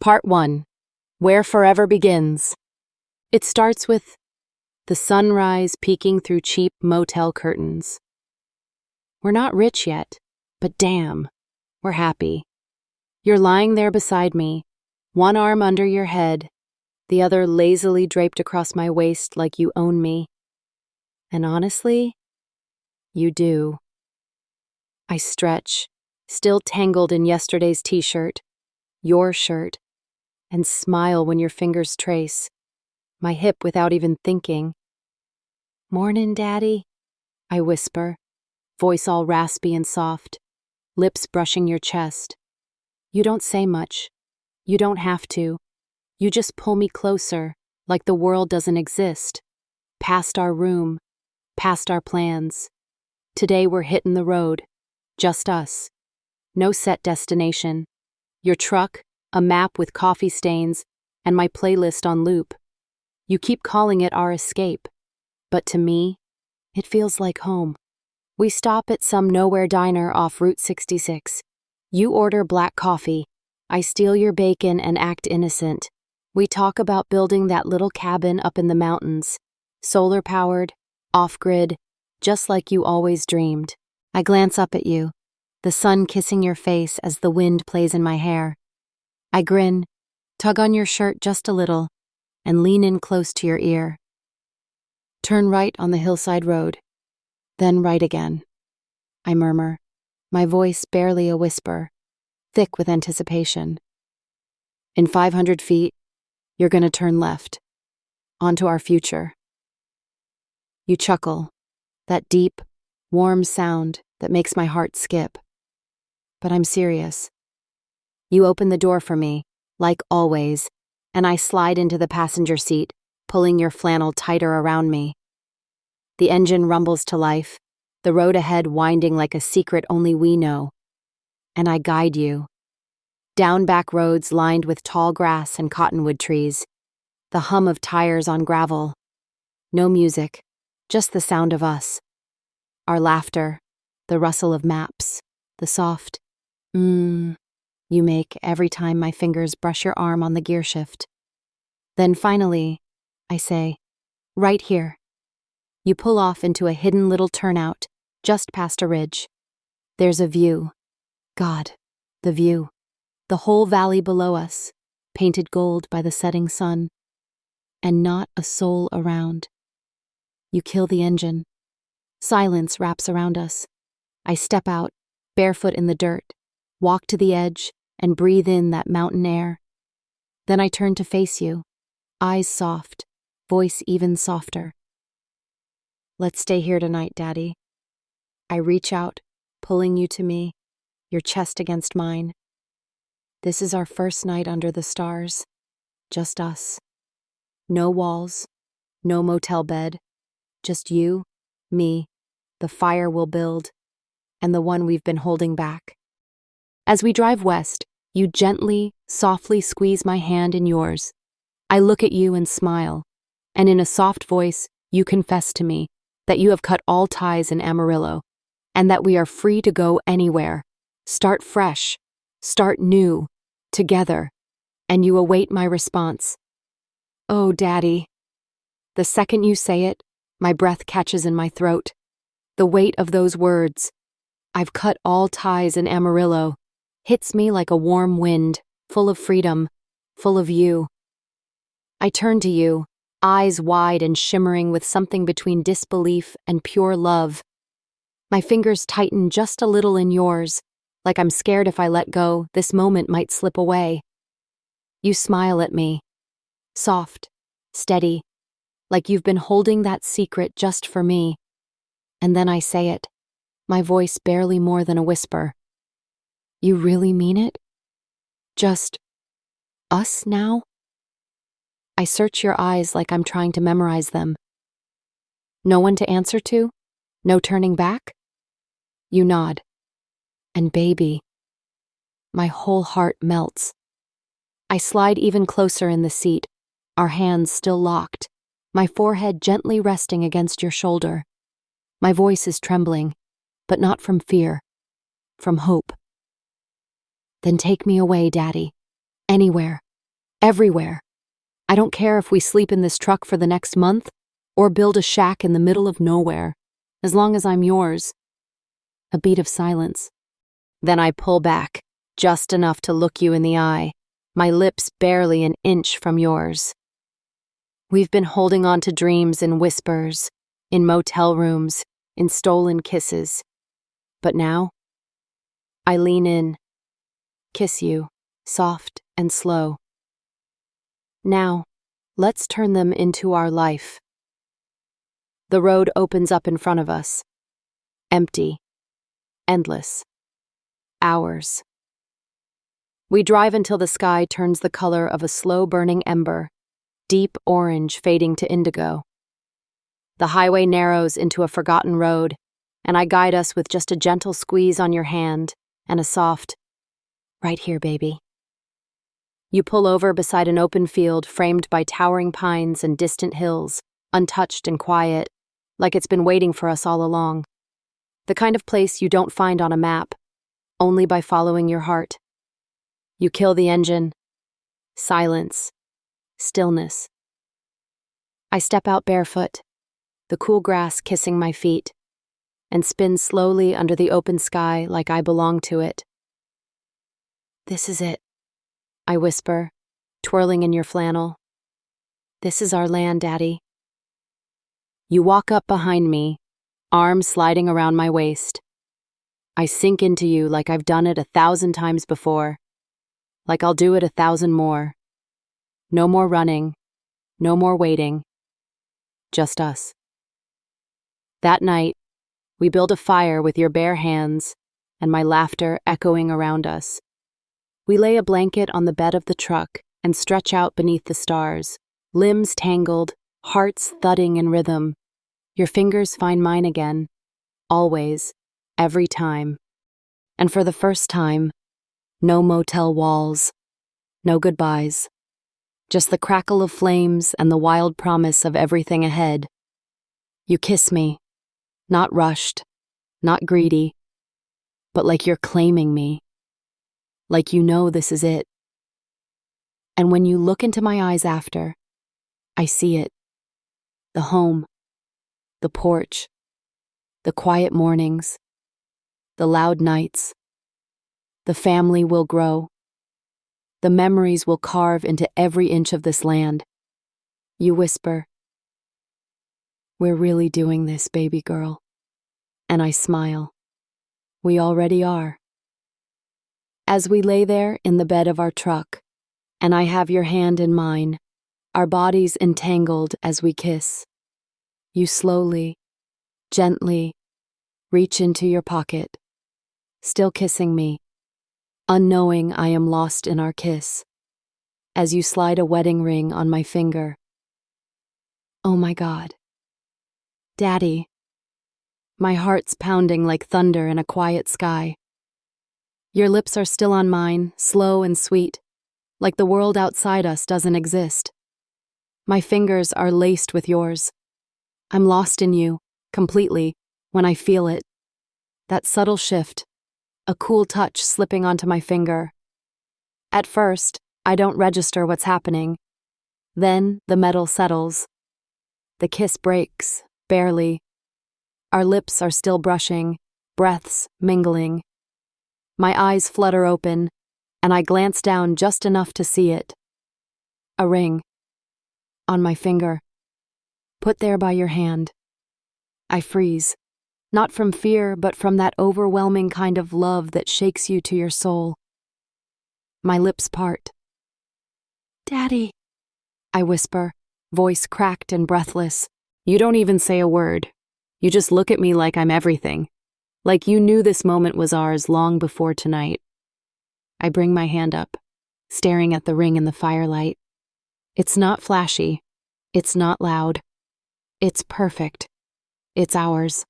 Part 1. Where Forever Begins. It starts with the sunrise peeking through cheap motel curtains. We're not rich yet, but damn, we're happy. You're lying there beside me, one arm under your head, the other lazily draped across my waist like you own me. And honestly, you do. I stretch, still tangled in yesterday's t-shirt, your shirt, and smile when your fingers trace my hip without even thinking. "Mornin', Daddy," I whisper, voice all raspy and soft, lips brushing your chest. You don't say much. You don't have to. You just pull me closer, like the world doesn't exist. Past our room, past our plans. Today we're hitting the road. Just us. No set destination. Your truck, a map with coffee stains, and my playlist on loop. You keep calling it our escape, but to me, it feels like home. We stop at some nowhere diner off Route 66. You order black coffee. I steal your bacon and act innocent. We talk about building that little cabin up in the mountains, solar-powered, off-grid, just like you always dreamed. I glance up at you, the sun kissing your face as the wind plays in my hair. I grin, tug on your shirt just a little, and lean in close to your ear. "Turn right on the hillside road, then right again," I murmur, my voice barely a whisper, thick with anticipation. "In 500 feet, you're gonna turn left, onto our future." You chuckle, that deep, warm sound that makes my heart skip. But I'm serious. You open the door for me, like always, and I slide into the passenger seat, pulling your flannel tighter around me. The engine rumbles to life, the road ahead winding like a secret only we know. And I guide you. Down back roads lined with tall grass and cottonwood trees, the hum of tires on gravel. No music, just the sound of us. Our laughter, the rustle of maps, the soft you make every time my fingers brush your arm on the gear shift. Then finally, I say, "Right here." You pull off into a hidden little turnout, just past a ridge. There's a view. God, the view. The whole valley below us, painted gold by the setting sun. And not a soul around. You kill the engine. Silence wraps around us. I step out, barefoot in the dirt, walk to the edge, and breathe in that mountain air. Then I turn to face you, eyes soft, voice even softer. "Let's stay here tonight, Daddy." I reach out, pulling you to me, your chest against mine. This is our first night under the stars, just us. No walls, no motel bed, just you, me, the fire we'll build, and the one we've been holding back. As we drive west, you gently, softly squeeze my hand in yours. I look at you and smile, and in a soft voice, you confess to me that you have cut all ties in Amarillo, and that we are free to go anywhere, start fresh, start new, together, and you await my response. "Oh, Daddy." The second you say it, my breath catches in my throat. The weight of those words, "I've cut all ties in Amarillo," hits me like a warm wind, full of freedom, full of you. I turn to you, eyes wide and shimmering with something between disbelief and pure love. My fingers tighten just a little in yours, like I'm scared if I let go, this moment might slip away. You smile at me, soft, steady, like you've been holding that secret just for me. And then I say it, my voice barely more than a whisper. "You really mean it? Just us now?" I search your eyes like I'm trying to memorize them. No one to answer to? No turning back? You nod. And baby, my whole heart melts. I slide even closer in the seat, our hands still locked, my forehead gently resting against your shoulder. My voice is trembling, but not from fear, from hope. "Then take me away, Daddy. Anywhere. Everywhere. I don't care if we sleep in this truck for the next month or build a shack in the middle of nowhere, as long as I'm yours. A beat of silence. Then I pull back, just enough to look you in the eye, my lips barely an inch from yours. We've been holding on to dreams in whispers, in motel rooms, in stolen kisses. But now, I lean in, kiss you, soft and slow. Now, let's turn them into our life. The road opens up in front of us. Empty. Endless. Hours. We drive until the sky turns the color of a slow-burning ember, deep orange fading to indigo. The highway narrows into a forgotten road, and I guide us with just a gentle squeeze on your hand and a soft, "Right here, baby." You pull over beside an open field framed by towering pines and distant hills, untouched and quiet, like it's been waiting for us all along. The kind of place you don't find on a map, only by following your heart. You kill the engine. Silence. Stillness. I step out barefoot, the cool grass kissing my feet, and spin slowly under the open sky like I belong to it. "This is it," I whisper, twirling in your flannel. "This is our land, Daddy." You walk up behind me, arms sliding around my waist. I sink into you like I've done it 1,000 times before, like I'll do it 1,000 more. No more running, no more waiting, just us. That night, we build a fire with your bare hands and my laughter echoing around us. We lay a blanket on the bed of the truck and stretch out beneath the stars, limbs tangled, hearts thudding in rhythm. Your fingers find mine again, always, every time. And for the first time, no motel walls, no goodbyes. Just the crackle of flames and the wild promise of everything ahead. You kiss me, not rushed, not greedy, but like you're claiming me. Like you know this is it. And when you look into my eyes after, I see it. The home, the porch, the quiet mornings, the loud nights. The family will grow. The memories will carve into every inch of this land. You whisper, "We're really doing this, baby girl." And I smile. We already are. As we lay there in the bed of our truck, and I have your hand in mine, our bodies entangled as we kiss, you slowly, gently, reach into your pocket, still kissing me, unknowing I am lost in our kiss, as you slide a wedding ring on my finger. Oh my God. Daddy. My heart's pounding like thunder in a quiet sky. Your lips are still on mine, slow and sweet, like the world outside us doesn't exist. My fingers are laced with yours. I'm lost in you, completely, when I feel it. That subtle shift, a cool touch slipping onto my finger. At first, I don't register what's happening. Then the metal settles. The kiss breaks, barely. Our lips are still brushing, breaths mingling. My eyes flutter open, and I glance down just enough to see it. A ring. On my finger. Put there by your hand. I freeze. Not from fear, but from that overwhelming kind of love that shakes you to your soul. My lips part. "Daddy," I whisper, voice cracked and breathless. You don't even say a word. You just look at me like I'm everything. Like you knew this moment was ours long before tonight. I bring my hand up, staring at the ring in the firelight. It's not flashy. It's not loud. It's perfect. It's ours.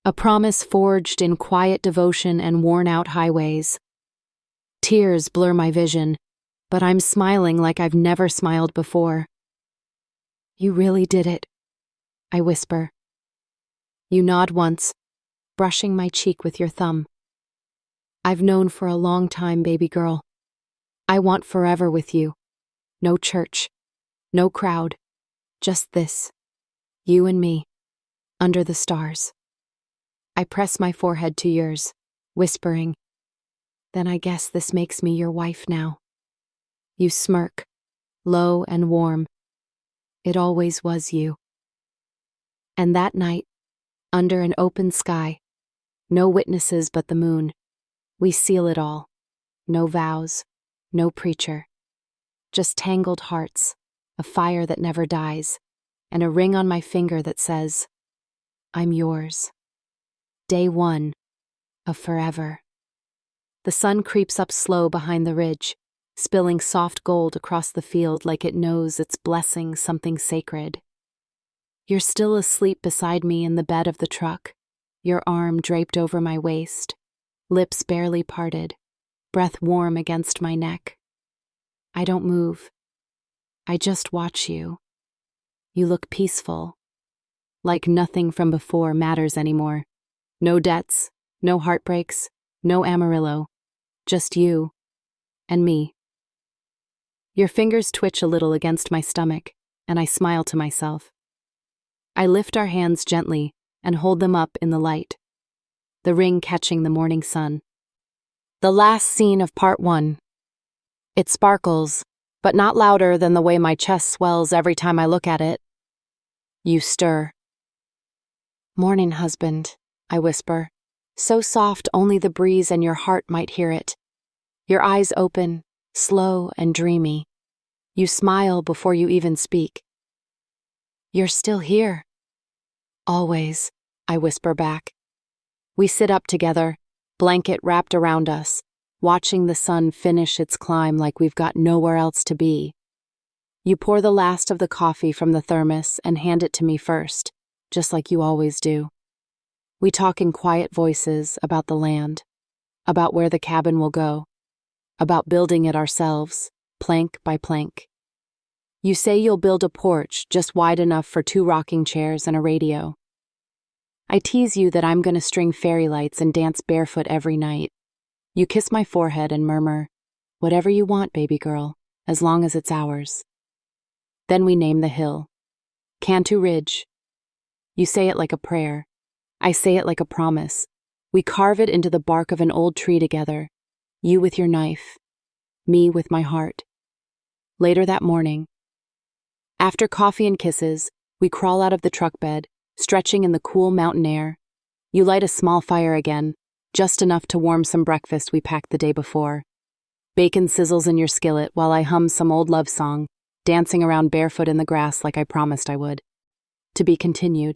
A promise forged in quiet devotion and worn-out highways. Tears blur my vision, but I'm smiling like I've never smiled before. You really did it, I whisper. You nod once, brushing my cheek with your thumb. I've known for a long time, baby girl. I want forever with you. No church, no crowd, just this, you and me, under the stars. I press my forehead to yours, whispering, "Then I guess this makes me your wife now." You smirk, low and warm. It always was you. And that night, under an open sky, no witnesses but the moon, we seal it all. No vows, no preacher. Just tangled hearts, a fire that never dies, and a ring on my finger that says, "I'm yours." Day 1 of forever. The sun creeps up slow behind the ridge, spilling soft gold across the field like it knows it's blessing something sacred. You're still asleep beside me in the bed of the truck, your arm draped over my waist, lips barely parted, breath warm against my neck. I don't move. I just watch you. You look peaceful, like nothing from before matters anymore. No debts, no heartbreaks, no Amarillo, just you and me. Your fingers twitch a little against my stomach, and I smile to myself. I lift our hands gently and hold them up in the light, the ring catching the morning sun. The last scene of part 1. It sparkles, but not louder than the way my chest swells every time I look at it. You stir. "Morning, husband," I whisper, so soft only the breeze and your heart might hear it. Your eyes open, slow and dreamy. You smile before you even speak. "You're still here." "Always," I whisper back. We sit up together, blanket wrapped around us, watching the sun finish its climb like we've got nowhere else to be. You pour the last of the coffee from the thermos and hand it to me first, just like you always do. We talk in quiet voices about the land, about where the cabin will go, about building it ourselves, plank by plank. You say you'll build a porch just wide enough for 2 rocking chairs and a radio. I tease you that I'm going to string fairy lights and dance barefoot every night. You kiss my forehead and murmur, "Whatever you want, baby girl, as long as it's ours." Then we name the hill. Cantu Ridge. You say it like a prayer. I say it like a promise. We carve it into the bark of an old tree together, you with your knife, me with my heart. Later that morning, after coffee and kisses, we crawl out of the truck bed, stretching in the cool mountain air. You light a small fire again, just enough to warm some breakfast we packed the day before. Bacon sizzles in your skillet while I hum some old love song, dancing around barefoot in the grass like I promised I would. To be continued.